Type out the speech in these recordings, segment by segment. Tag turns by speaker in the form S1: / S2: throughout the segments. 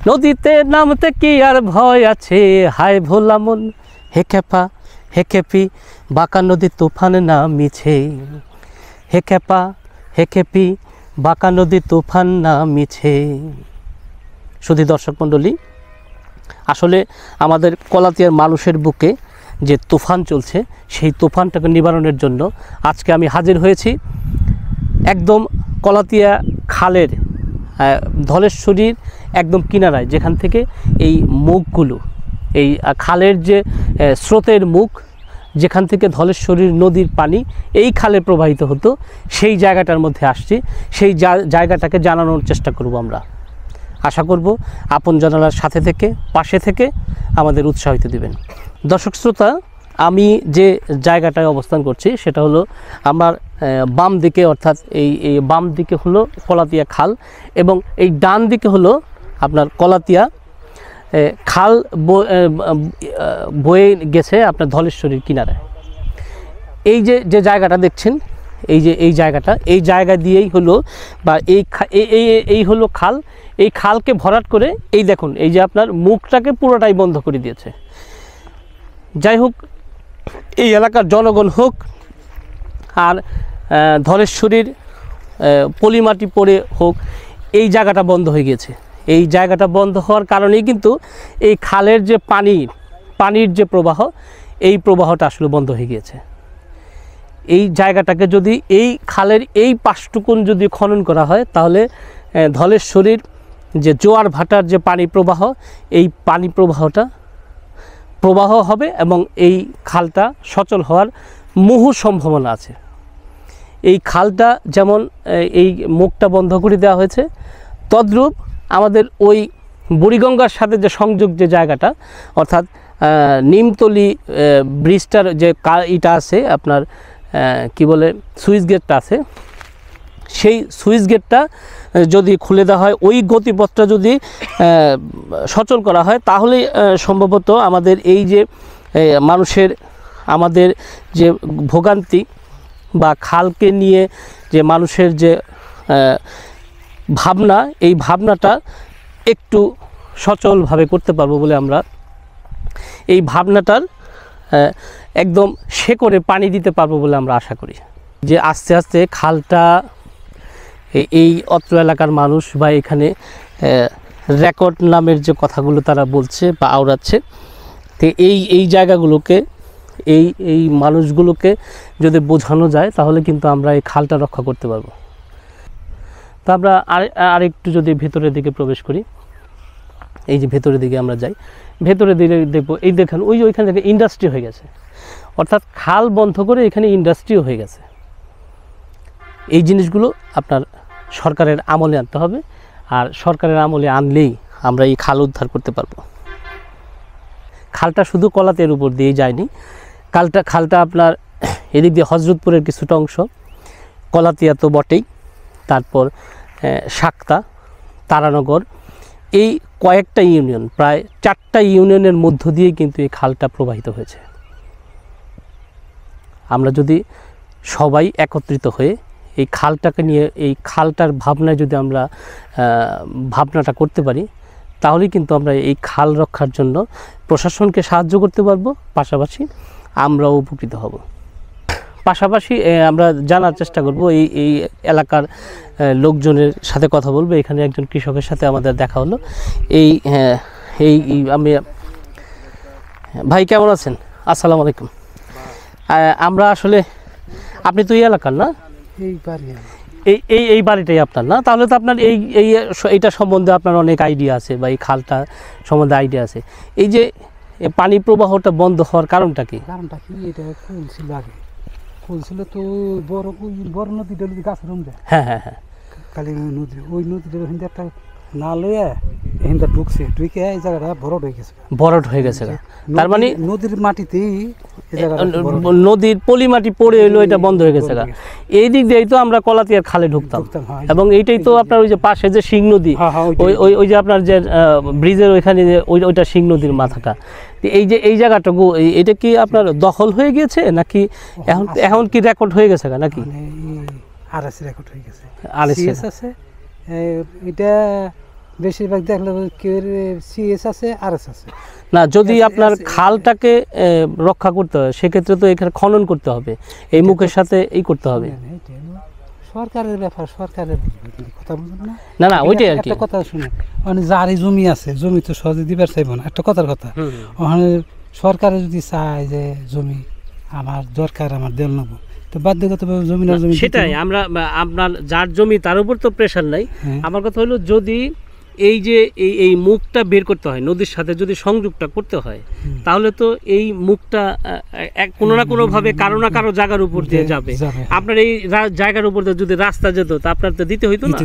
S1: নদীতে নামতে কি আর ভয় আছে, হায় ভোলা মন হে খেপা হে খেপি, বাঁকা নদী তুফান নামিছে। হে খেপা হে খেপি, বাঁকা নদী তুফান নামিছে। শুধু দর্শক মণ্ডলী, আসলে আমাদের কলাতিয়ার মানুষের বুকে যে তুফান চলছে, সেই তুফানটাকে নিবারণের জন্য আজকে আমি হাজির হয়েছি একদম কলাতিয়া খালের ধলেশ্বরীর একদম কিনারায়, যেখান থেকে এই মুখগুলো, এই খালের যে স্রোতের মুখ, যেখান থেকে ধলেশ্বরীর নদীর পানি এই খালে প্রবাহিত হতো, সেই জায়গাটার মধ্যে আসছি। সেই জায়গাটাকে জানানোর চেষ্টা করব আমরা। আশা করব আপন জানালার সাথে থেকে, পাশে থেকে আমাদের উৎসাহিত দিবেন। দর্শক শ্রোতা, আমি যে জায়গাটায় অবস্থান করছি সেটা হলো আমার বাম দিকে, অর্থাৎ এই বাম দিকে হলো কলাতিয়া খাল, এবং এই ডান দিকে হলো আপনার কলাতিয়া খাল বয়ে গেছে আপনার ধলেশ্বরীর কিনারায়। এই যে জায়গাটা দেখছেন, এই জায়গা দিয়েই হলো, বা এই হলো খাল। এই খালকে ভরাট করে এই দেখুন, এই যে আপনার মুখটাকে পুরোটাই বন্ধ করে দিয়েছে। যাই হোক, এই এলাকার জনগণ হোক আর ধলেশ্বরীর পলিমাটি পড়ে হোক, এই জায়গাটা বন্ধ হয়ে গেছে। এই জায়গাটা বন্ধ হওয়ার কারণেই কিন্তু এই খালের যে পানির যে প্রবাহ, এই প্রবাহটা আসলে বন্ধ হয়ে গিয়েছে। এই জায়গাটাকে যদি এই খালের এই পাশটুকুন যদি খনন করা হয়, তাহলে ধলেশ্বরীর যে জোয়ার ভাটার যে পানি প্রবাহ, এই পানি প্রবাহ হবে এবং এই খালটা সচল হওয়ার মুহু সম্ভাবনা আছে। এই খালটা যেমন এই মুখটা বন্ধ করে দেওয়া হয়েছে, তদ্রূপ আমাদের ওই বুড়িগঙ্গার সাথে যে সংযোগ যে জায়গাটা, অর্থাৎ নিমতলি ব্রিজটার যে ইটা আছে আপনার, কি বলে, সুইচ গেটটা আছে, সেই সুইচ গেটটা যদি খুলে দেওয়া হয়, ওই গতিপথটা যদি সচল করা হয়, তাহলে সম্ভবত আমাদের এই যে আমাদের যে ভোগান্তি বা খালকে নিয়ে যে মানুষের যে ভাবনা, এই ভাবনাটা একটু সচলভাবে করতে পারবো বলে আমরা এই ভাবনাটার একদম শেকড়ে পানি দিতে পারবো বলে আমরা আশা করি। যে আস্তে আস্তে খালটা, এই অত্র এলাকার মানুষ বা এখানে রেকর্ড নামের যে কথাগুলো তারা বলছে বা আওড়াচ্ছে, তো এই জায়গাগুলোকে, এই মানুষগুলোকে যদি বোঝানো যায়, তাহলে কিন্তু আমরা এই খালটা রক্ষা করতে পারবো। তো আমরা আরেকটু যদি ভেতরের দিকে প্রবেশ করি, এই যে ভেতরের দিকে আমরা যাই, ভেতরের দিকে দেখবো, এই দেখেন ওইখান থেকে ইন্ডাস্ট্রি হয়ে গেছে, অর্থাৎ খাল বন্ধ করে এখানে ইন্ডাস্ট্রিও হয়ে গেছে। এই জিনিসগুলো আপনার সরকারের আমলে আনতে হবে, আর সরকারের আমলে আনলেই আমরা এই খাল উদ্ধার করতে পারবো। খালটা শুধু কলাতের উপর দিয়ে যায়নি, খালটা আপনার এদিক দিয়ে হজরতপুরের কিছুটা অংশ, কলাতিয়া তো বটেই, তারপর শাক্তা, তারানগর, এই কয়েকটা ইউনিয়ন, প্রায় 4টা ইউনিয়নের মধ্য দিয়ে কিন্তু এই খালটা প্রবাহিত হয়েছে। আমরা যদি সবাই একত্রিত হয়ে এই খালটাকে নিয়ে, এই খালটার ভাবনায় যদি আমরা ভাবনাটা করতে পারি, তাহলেই কিন্তু আমরা এই খাল রক্ষার জন্য প্রশাসনকে সাহায্য করতে পারবো, পাশাপাশি আমরাও উপকৃত হব। পাশাপাশি আমরা জানার চেষ্টা করব, এই এলাকার লোকজনের সাথে কথা বলবো। এখানে একজন কৃষকের সাথে আমাদের দেখা হলো। আমি, ভাই কেমন আছেন? আসসালামু আলাইকুম। আমরা আসলে, আপনি তো এই এলাকার না? এই বাড়িটাই আপনার না? তাহলে তো আপনার এইটা সম্বন্ধে আপনার অনেক আইডিয়া আছে, বা এই খালটা সম্বন্ধে আইডিয়া আছে। এই যে পানি প্রবাহটা বন্ধ হওয়ার কারণটা কি?
S2: এটা খুলছিল আগে, খুলছিল তো বড় নদীটা গাছের রুম যায়।
S1: হ্যাঁ হ্যাঁ হ্যাঁ,
S2: কালী নদী, ওই নদীটা একটা না লইয়া এখানটা ঢুকছে, ঢুকে এই জায়গাটা ভরট হয়ে গেছে।
S1: তার মানে
S2: নদীর মাটিতেই
S1: নদীর পলি মাটি পড়ে এলো, এটা বন্ধ হয়ে গেছে। এই দিক দিয়েই তো আমরা কলাতিয়ার খালে ঢুকতাম, এবং এইটাই তো আপনার ওই যে পাশে যে সিং নদী, ওই যে আপনার যে ব্রিজের ওইখানে ওইটা সিং নদীর মাথাটা, এই জায়গাটুকু, এটা কি আপনার দখল হয়ে গেছে নাকি এখন কি রেকর্ড হয়ে গেছে নাকি?
S2: আরএস রেকর্ড হয়ে গেছে, আরএস আছে। এটা বেশিরভাগ দেখলে কেউ সিএস আছে আরএস আছে।
S1: না, যদি আপনার খালটাকে রক্ষা করতে হয় সেক্ষেত্রে তো এখানে খনন করতে হবে, এই মুখের সাথে এই করতে হবে।
S2: সরকারের ব্যাপার, সরকারের কথা বুঝুন না।
S1: না না, ওইটাই আর কি।
S2: একটা কথা শুনে, মানে যারই জমি আছে, জমি তো সহজে দিবার চাইব না, একটা কথার কথা। ওখানে সরকারে যদি চায় যে জমি আমার দরকার, আমার দেল নেবো, তো বাধ্যগতভাবে জমি না জমি
S1: সেটাই আমরা, আপনার যার জমি তার উপর তো প্রেশার নাই। আমার কথা হলো যদি এই যে এই মুখটা বের করতে হয়, নদীর সাথে যদি সংযোগটা করতে হয়, তাহলে তো এই মুখটা কোনো না কোনো ভাবে কারো না কারো জায়গার উপর দিয়ে যাবে। আপনার এই জায়গার উপর দিয়ে যদি রাস্তা যেত তা আপনার তো দিতে হইতো না।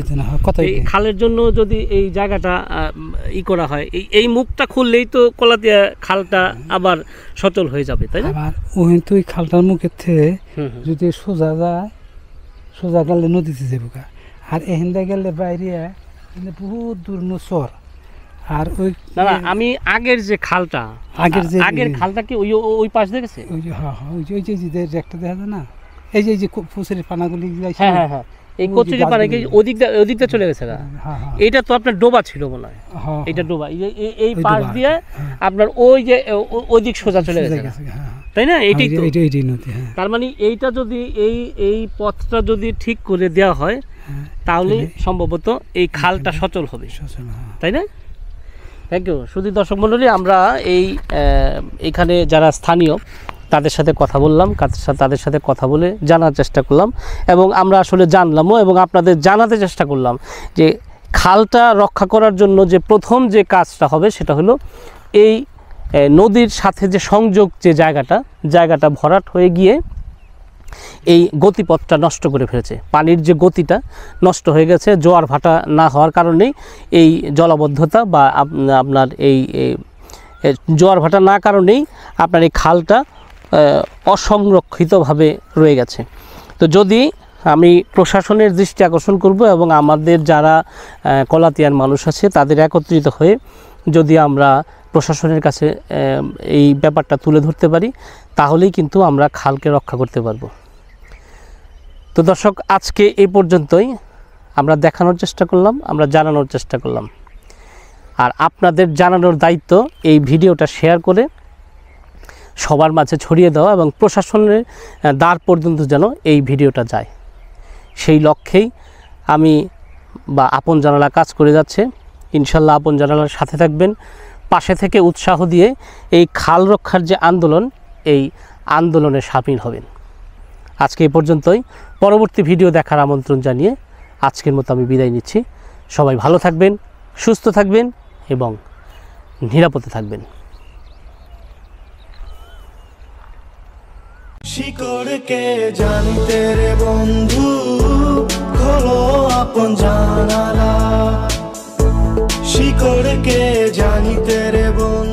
S1: এই খালের জন্য যদি এই জায়গাটা ই করা হয়, এই মুখটা খুললেই তো কলাতিয়া খালটা আবার সচল হয়ে যাবে, তাই না?
S2: আবার ওখানে তো ওই খালটার মুখের থেকে যদি সোজা যায়, সোজা গেলে নদীতে যাবো, আর এখানে গেলে বাইরে বহুত দূর চর। আর ওই
S1: না না, আমি আগের যে খালটা, আগের খালটা কি ওই পাশ দেখেছে?
S2: ওই যে হ্যাঁ হ্যাঁ, ওই যে একটা দেখা যায় না, এই যে পুকুরের পানাগুলি।
S1: হ্যাঁ হ্যাঁ হ্যাঁ, এই কচুরি পানা কি ওদিকটা চলে গেছে না? এইটা তো আপনার ডোবা ছিল মনে হয়, এটা ডোবা। এই পাশ দিয়ে আপনার ওই যে ওই দিক সোজা চলে গেছে, তাই না? এইটাই তো
S2: নদী।
S1: তার মানে এইটা যদি এই পথটা যদি ঠিক করে দেওয়া হয় তাহলে সম্ভবত এই খালটা সচল হবে, তাই না? Thank you. শুধু দর্শক মণ্ডলী, আমরা এইখানে যারা স্থানীয় তাদের সাথে কথা বললাম, তাদের সাথে কথা বলে জানার চেষ্টা করলাম, এবং আমরা আসলে জানলামও এবং আপনাদের জানাতে চেষ্টা করলাম যে খালটা রক্ষা করার জন্য যে প্রথম যে কাজটা হবে সেটা হলো এই নদীর সাথে যে সংযোগ যে জায়গাটা ভরাট হয়ে গিয়ে এই গতিপথটা নষ্ট করে ফেলেছে, পানির যে গতিটা নষ্ট হয়ে গেছে জোয়ার ভাটা না হওয়ার কারণেই এই জলাবদ্ধতা বা আপনার এই জোয়ার ভাটা না কারণেই আপনার এই খালটা অসংরক্ষিতভাবে রয়ে গেছে। তো যদি আমি প্রশাসনের দৃষ্টি আকর্ষণ করব এবং আমাদের যারা কলাতিয়ার মানুষ আছে তাদের একত্রিত হয়ে যদি আমরা প্রশাসনের কাছে এই ব্যাপারটা তুলে ধরতে পারি তাহলেই কিন্তু আমরা খালকে রক্ষা করতে পারবো। তো দর্শক, আজকে এই পর্যন্তই। আমরা দেখানোর চেষ্টা করলাম, আমরা জানানোর চেষ্টা করলাম, আর আপনাদের জানানোর দায়িত্ব এই ভিডিওটা শেয়ার করে সবার মাঝে ছড়িয়ে দেওয়া এবং প্রশাসনের দ্বার পর্যন্ত যেন এই ভিডিওটা যায়, সেই লক্ষ্যেই আমি বা আপন জানালা কাজ করে যাচ্ছে। ইনশাল্লাহ আপন জানালার সাথে থাকবেন, পাশে থেকে উৎসাহ দিয়ে এই খাল রক্ষার যে আন্দোলন, এই আন্দোলনে সামিল হবেন। আজকে এই পর্যন্তই। পরবর্তী ভিডিও দেখার আমন্ত্রণ জানিয়ে আজকের মতো আমি বিদায় নিচ্ছি। সবাই ভালো থাকবেন, সুস্থ থাকবেন এবং নিরাপদে থাকবেন।
S3: শিকড়কে জানতে রে বন্ধু, খোলো আপন জানালা। শিকড়কে জানিতে রে বন্ধু।